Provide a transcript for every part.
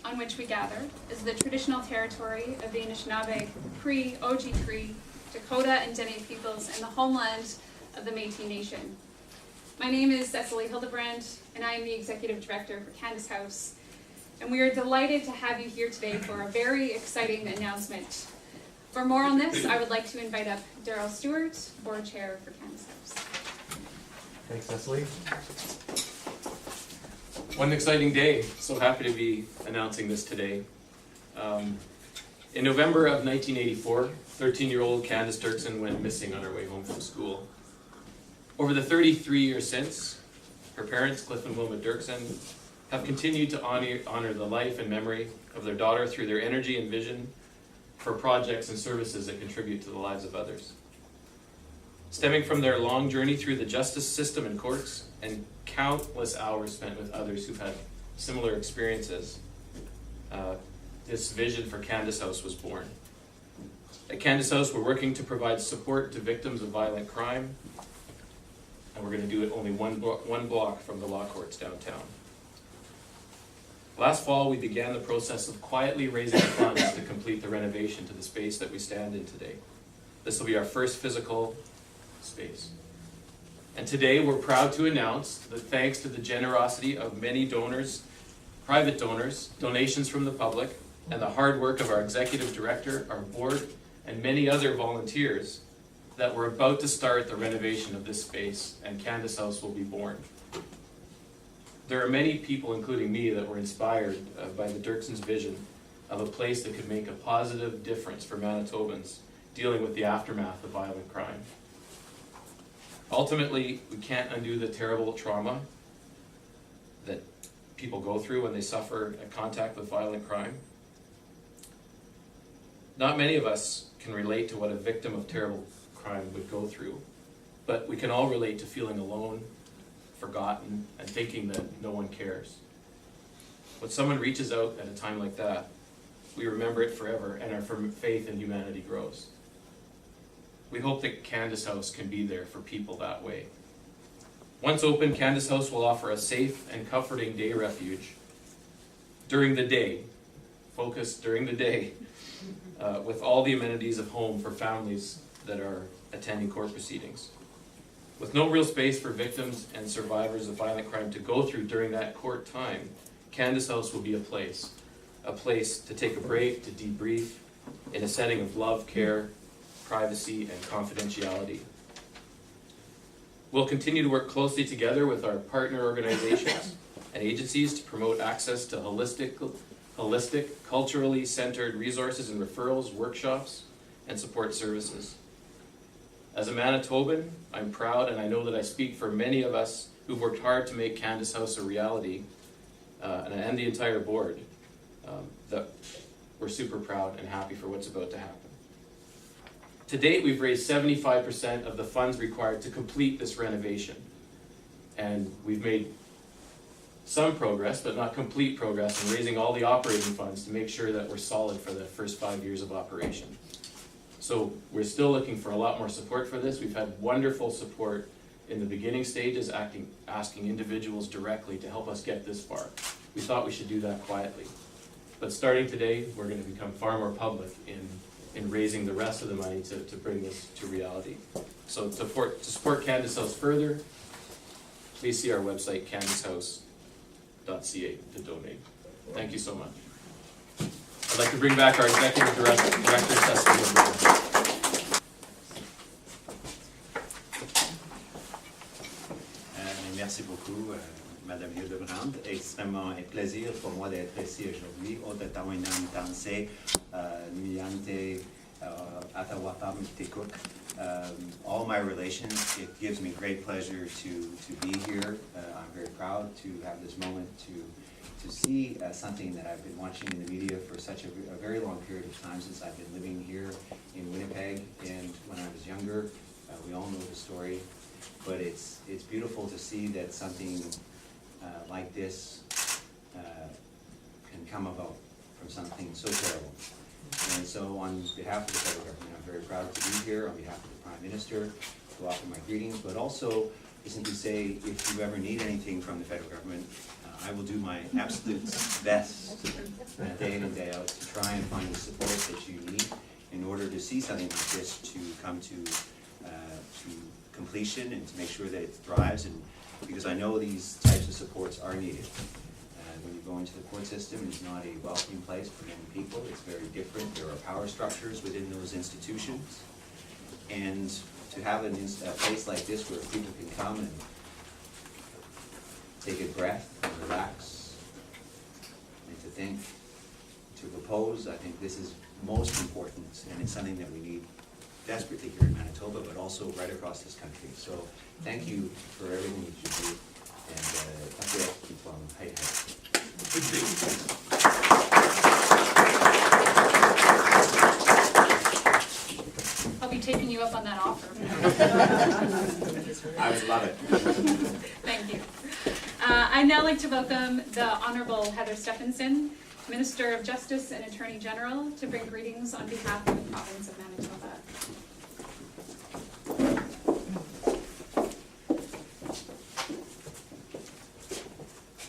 on which we gather is the traditional territory of the Anishinaabe, Cree, Oji-Cree, Dakota, and Dene peoples in the homeland of the Métis Nation. My name is Cecily Hildebrand, and I am the Executive Director for Candace House. And we are delighted to have you here today for a very exciting announcement. For more on this, I would like to invite up Daryl Stewart, Board Chair for Candace House. Thanks, Cecily. What an exciting day. So happy to be announcing this today. In November of 1984, 13-year-old Candace Dirksen went missing on her way home from school. Over the 33 years since, her parents, Cliff and Wilma Dirksen, have continued to honor the life and memory of their daughter through their energy and vision for projects and services that contribute to the lives of others. Stemming from their long journey through the justice system and courts and countless hours spent with others who've had similar experiences, this vision for Candace House was born. At Candace House, we're working to provide support to victims of violent crime, and we're going to do it only one block from the law courts downtown. Last fall, we began the process of quietly raising funds to complete the renovation to the space that we stand in today. This will be our first physical space. And today we're proud to announce that thanks to the generosity of many donors, private donors, donations from the public, and the hard work of our executive director, our board, and many other volunteers, that we're about to start the renovation of this space and Candace House will be born. There are many people, including me, that were inspired by the Dirksen's vision of a place that could make a positive difference for Manitobans dealing with the aftermath of violent crime. Ultimately, we can't undo the terrible trauma that people go through when they suffer a contact with violent crime. Not many of us can relate to what a victim of terrible crime would go through, but we can all relate to feeling alone, forgotten, and thinking that no one cares. When someone reaches out at a time like that, we remember it forever, and our faith in humanity grows. We hope that Candace House can be there for people that way. Once open, Candace House will offer a safe and comforting day refuge during the day, focused during the day, with all the amenities of home for families that are attending court proceedings. With no real space for victims and survivors of violent crime to go through during that court time, Candace House will be a place to take a break, to debrief in a setting of love, care, privacy, and confidentiality. We'll continue to work closely together with our partner organizations and agencies to promote access to holistic, culturally centered resources and referrals, workshops, and support services. As a Manitoban, I'm proud, and I know that I speak for many of us who've worked hard to make Candace House a reality, and the entire board, that we're super proud and happy for what's about to happen. To date, we've raised 75% of the funds required to complete this renovation. And we've made some progress, but not complete progress, in raising all the operating funds to make sure that we're solid for the first 5 years of operation. So we're still looking for a lot more support for this. We've had wonderful support in the beginning stages, asking individuals directly to help us get this far. We thought we should do that quietly. But starting today, we're going to become far more public in raising the rest of the money to bring this to reality. So to support Candace House further, please see our website, candacehouse.ca, to donate. Thank you so much. I'd like to bring back our Executive Director, Cecily Hildebrand. Merci beaucoup, Madame Hildebrand. Extrêmement un plaisir pour moi d'être ici aujourd'hui. All my relations, it gives me great pleasure to be here. I'm very proud to have this moment to see something that I've been watching in the media for such a very long period of time, since I've been living here in Winnipeg. And when I was younger, we all know the story. But it's beautiful to see that something like this can come about from something so terrible. And so on behalf of the federal government, I'm very proud to be here, on behalf of the Prime Minister, to offer my greetings, but also to simply say, if you ever need anything from the federal government, I will do my absolute best day in and day out to try and find the support that you need in order to see something like this to come to completion and to make sure that it thrives. And because I know these types of supports are needed. When you go into the court system, it's not a welcoming place for many people. It's very different. There are power structures within those institutions. And to have a place like this where people can come and take a breath and relax and to think, to propose, I think this is most important, and it's something that we need desperately here in Manitoba, but also right across this country. So thank you for everything that you do, and that's what I keep on high. I'll be taking you up on that offer. I would love it. Thank you. I'd now like to welcome the Honourable Heather Stephenson, Minister of Justice and Attorney General, to bring greetings on behalf of the province of Manitoba.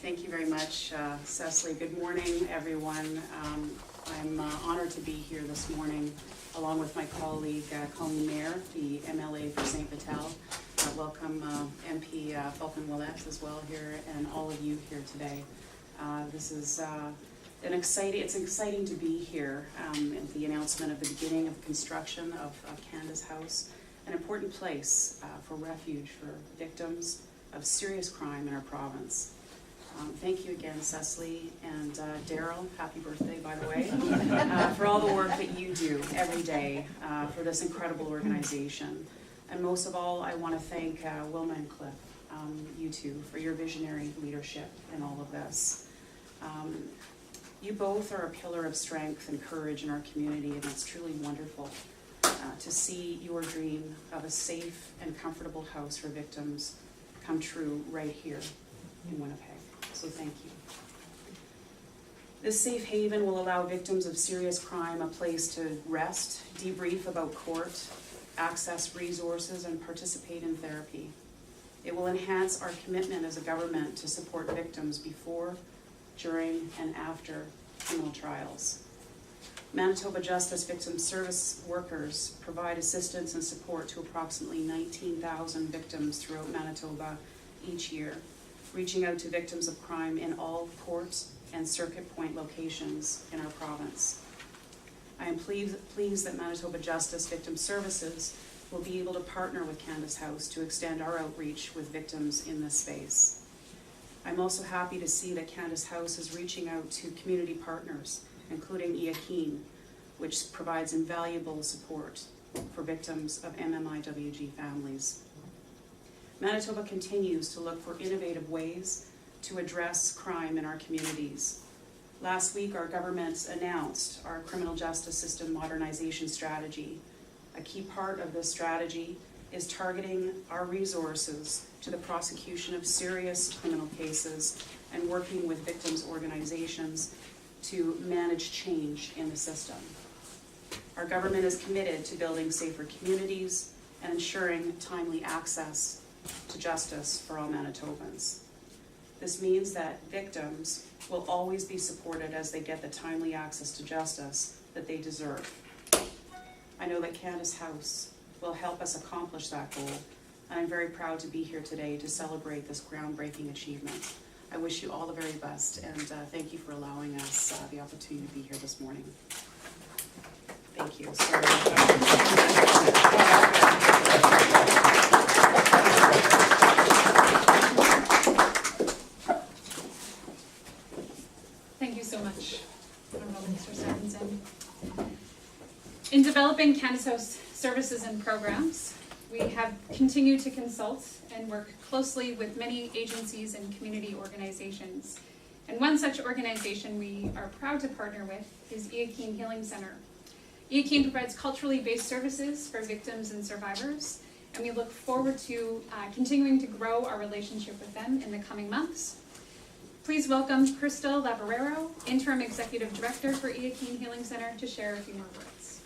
Thank you very much, Cecily. Good morning, everyone. I'm honored to be here this morning, along with my colleague, Colleen Mayer, the MLA for St. Vital. Welcome MP Falcon Willett as well here, and all of you here today. This is it's exciting to be here at the announcement of the beginning of construction of Candace House, an important place for refuge for victims of serious crime in our province. Thank you again, Cecily, and Daryl, happy birthday, by the way, for all the work that you do every day for this incredible organization. And most of all, I want to thank Wilma and Cliff, you two, for your visionary leadership in all of this. You both are a pillar of strength and courage in our community, and it's truly wonderful to see your dream of a safe and comfortable house for victims come true right here in Winnipeg. So thank you. This safe haven will allow victims of serious crime a place to rest, debrief about court, access resources, and participate in therapy. It will enhance our commitment as a government to support victims before, during, and after criminal trials. Manitoba Justice Victim Service workers provide assistance and support to approximately 19,000 victims throughout Manitoba each year, reaching out to victims of crime in all court and circuit point locations in our province. I am pleased that Manitoba Justice Victim Services will be able to partner with Candace House to extend our outreach with victims in this space. I'm also happy to see that Candace House is reaching out to community partners, including IAKEEN, which provides invaluable support for victims of MMIWG families. Manitoba continues to look for innovative ways to address crime in our communities. Last week, our government announced our criminal justice system modernization strategy. A key part of this strategy is targeting our resources to the prosecution of serious criminal cases and working with victims' organizations to manage change in the system. Our government is committed to building safer communities and ensuring timely access to justice for all Manitobans. This means that victims will always be supported as they get the timely access to justice that they deserve. I know that Candace House will help us accomplish that goal, and I'm very proud to be here today to celebrate this groundbreaking achievement. I wish you all the very best, and thank you for allowing us the opportunity to be here this morning. Thank you. Thank you so much, Honourable Minister Stephenson. In developing Candace House services and programs, we have continued to consult and work closely with many agencies and community organizations. And one such organization we are proud to partner with is IAKEEN Healing Centre. IAKEEN provides culturally based services for victims and survivors, and we look forward to continuing to grow our relationship with them in the coming months. Please welcome Crystal Labarero, Interim Executive Director for IAKEEN Healing Centre, to share a few more words.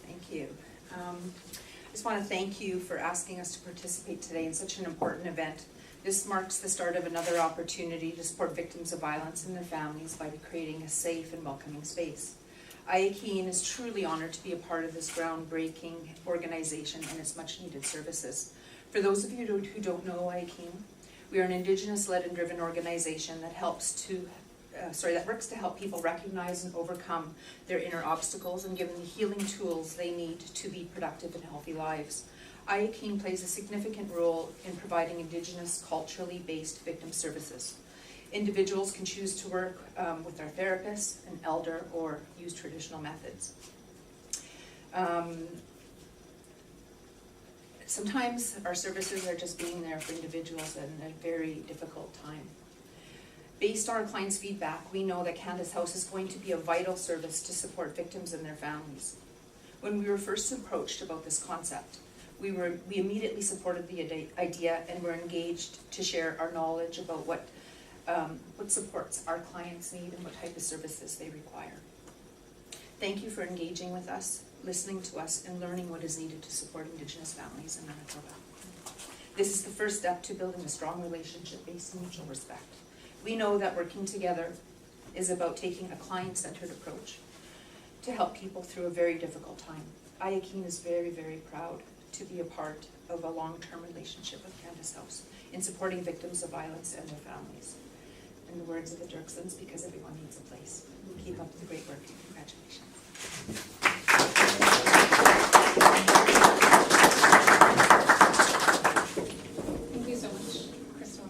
Thank you. I just want to thank you for asking us to participate today in such an important event This marks the start of another opportunity to support victims of violence and their families by creating a safe and welcoming space. IAKEEN is truly honored to be a part of this groundbreaking organization and its much needed services. For those of you who don't know IAKEEN, we are an Indigenous-led and driven organization that works to help people recognize and overcome their inner obstacles and give them the healing tools they need to lead productive and healthy lives. IAKEEN plays a significant role in providing Indigenous, culturally based victim services. Individuals can choose to work with their therapist, an elder, or use traditional methods. Sometimes our services are just being there for individuals in a very difficult time. Based on our clients' feedback, we know that Candace House is going to be a vital service to support victims and their families. When we were first approached about this concept, we immediately supported the idea and were engaged to share our knowledge about what supports our clients need and what type of services they require. Thank you for engaging with us, listening to us, and learning what is needed to support Indigenous families in Manitoba. This is the first step to building a strong relationship based on mutual respect. We know that working together is about taking a client-centered approach to help people through a very difficult time. IAKEEN is very, very proud to be a part of a long-term relationship with Candace House in supporting victims of violence and their families. In the words of the Dirksons, because everyone needs a place. Keep up the great work and congratulations. Thank you so much, Crystal.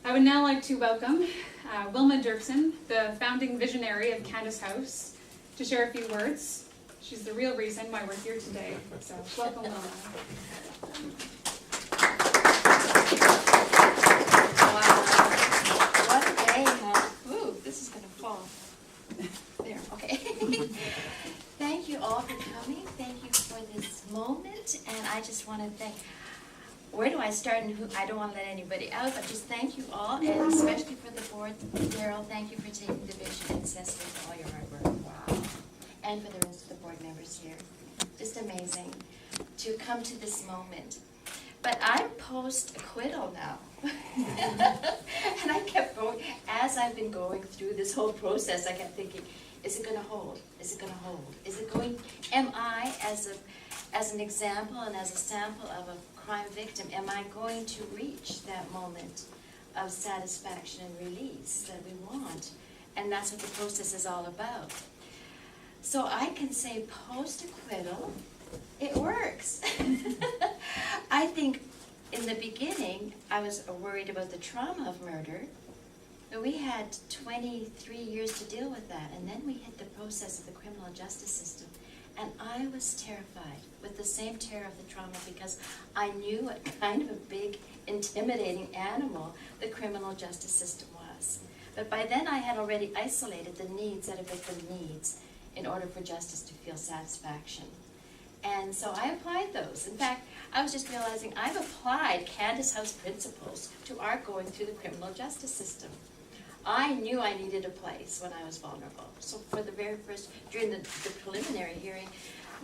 I would now like to welcome Wilma Dirksen, the founding visionary of Candace House, to share a few words. She's the real reason why we're here today. So welcome, Wilma. What a day, huh? Ooh, this is gonna fall. There, okay. Thank you all for coming. Thank you for this moment. And I just want to thank, where do I start and who, I don't want to let anybody out, but just thank you all, and especially for the board. Daryl, thank you for taking the vision, and Cecily for all your hard work. Wow. And for the rest of the board members here. Just amazing to come to this moment. But I'm post-acquittal now. And I kept going, as I've been going through this whole process, I kept thinking, is it gonna hold? Is it gonna hold? Is it going, am I, as an example and as a sample of a crime victim, am I going to reach that moment of satisfaction and release that we want? And that's what the process is all about. So I can say post-acquittal, it works. I think in the beginning, I was worried about the trauma of murder, but we had 23 years to deal with that, and then we hit the process of the criminal justice system, and I was terrified with the same terror of the trauma because I knew what kind of a big, intimidating animal the criminal justice system was. But by then I had already isolated the needs that a victim needs in order for justice to feel satisfaction. And so I applied those. In fact, I was just realizing I've applied Candace House principles to our going through the criminal justice system. I knew I needed a place when I was vulnerable. So for the very first, during the preliminary hearing,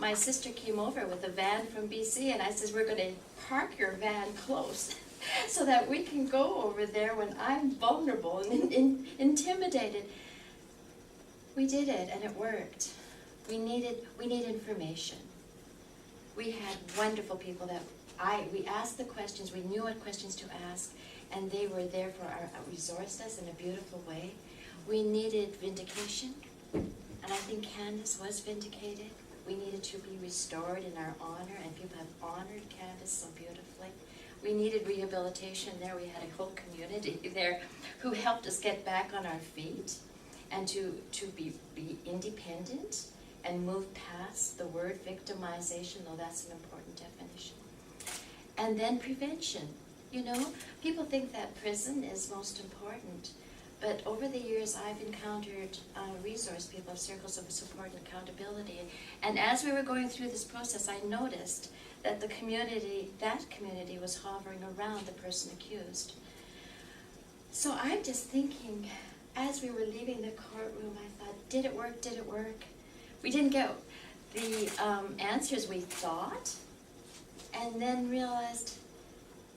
my sister came over with a van from BC, and I said, we're going to park your van close so that we can go over there when I'm vulnerable and intimidated. We did it, and it worked. We need information. We had wonderful people that we asked the questions, we knew what questions to ask, and they were there for our resourced us in a beautiful way. We needed vindication, and I think Candace was vindicated. We needed to be restored in our honor, and people have honored Candace so beautifully. We needed rehabilitation there. We had a whole community there who helped us get back on our feet and to be independent and move past the word victimization, though that's an important definition. And then prevention. You know, people think that prison is most important, but over the years I've encountered resource people, circles of support and accountability, and as we were going through this process, I noticed that that community was hovering around the person accused. So I'm just thinking, as we were leaving the courtroom, I thought, did it work, did it work? We didn't get the answers we thought, and then realized,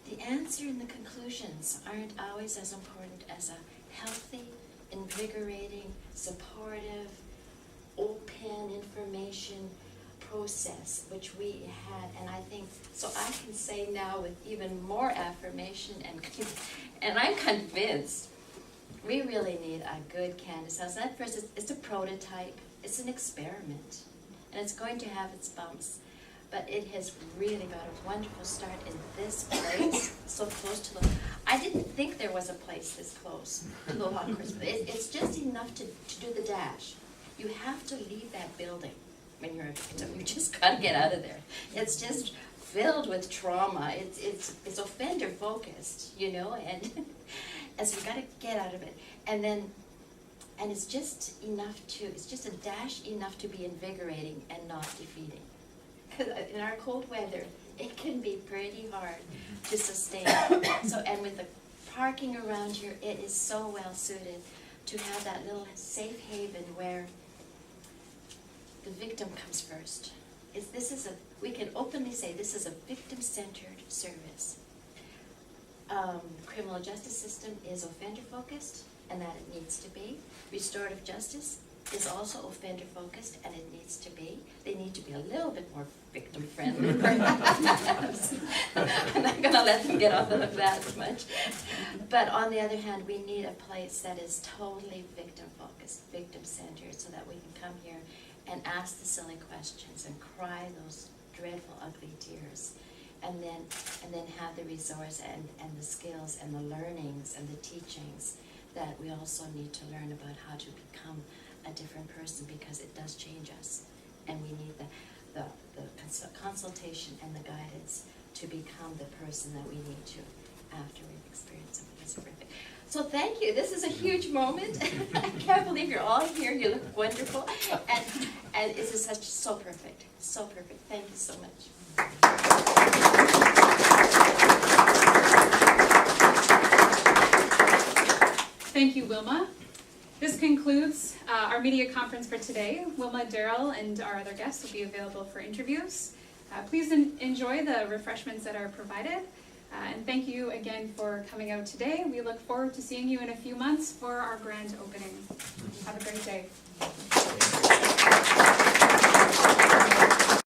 the answer and the conclusions aren't always as important as a healthy, invigorating, supportive, open information process, which we had. And I think, so I can say now with even more affirmation and I'm convinced we really need a good Candace House. And at first, it's a prototype, it's an experiment, and it's going to have its bumps. But it has really got a wonderful start in this place, so close to the, I didn't think there was a place this close to the law course, but it's just enough to do the dash. You have to leave that building when you're a victim. You just gotta get out of there. It's just filled with trauma. It's offender focused, you know, and so you gotta get out of it. And it's just it's just a dash enough to be invigorating and not defeating. Because in our cold weather, it can be pretty hard to sustain. So, and with the parking around here, it is so well suited to have that little safe haven where the victim comes first. We can openly say this is a victim-centered service. Criminal justice system is offender-focused, and that it needs to be. Restorative justice is also offender-focused, and it needs to be. They need to be a little bit more victim-friendly, perhaps. I'm not gonna let them get off of that much. But on the other hand, we need a place that is totally victim-focused, victim-centered, so that we can come here and ask the silly questions and cry those dreadful, ugly tears. And then have the resource and the skills and the learnings and the teachings that we also need to learn about how to become a different person, because it does change us. And we need the consultation and the guidance to become the person that we need to after we've experienced something that's horrific. So thank you. This is a huge moment. I can't believe you're all here. You look wonderful. And this is so perfect. So perfect. Thank you so much. Thank you, Wilma. This concludes our media conference for today. Wilma, Daryl, and our other guests will be available for interviews. Please enjoy the refreshments that are provided. And thank you again for coming out today. We look forward to seeing you in a few months for our grand opening. Have a great day.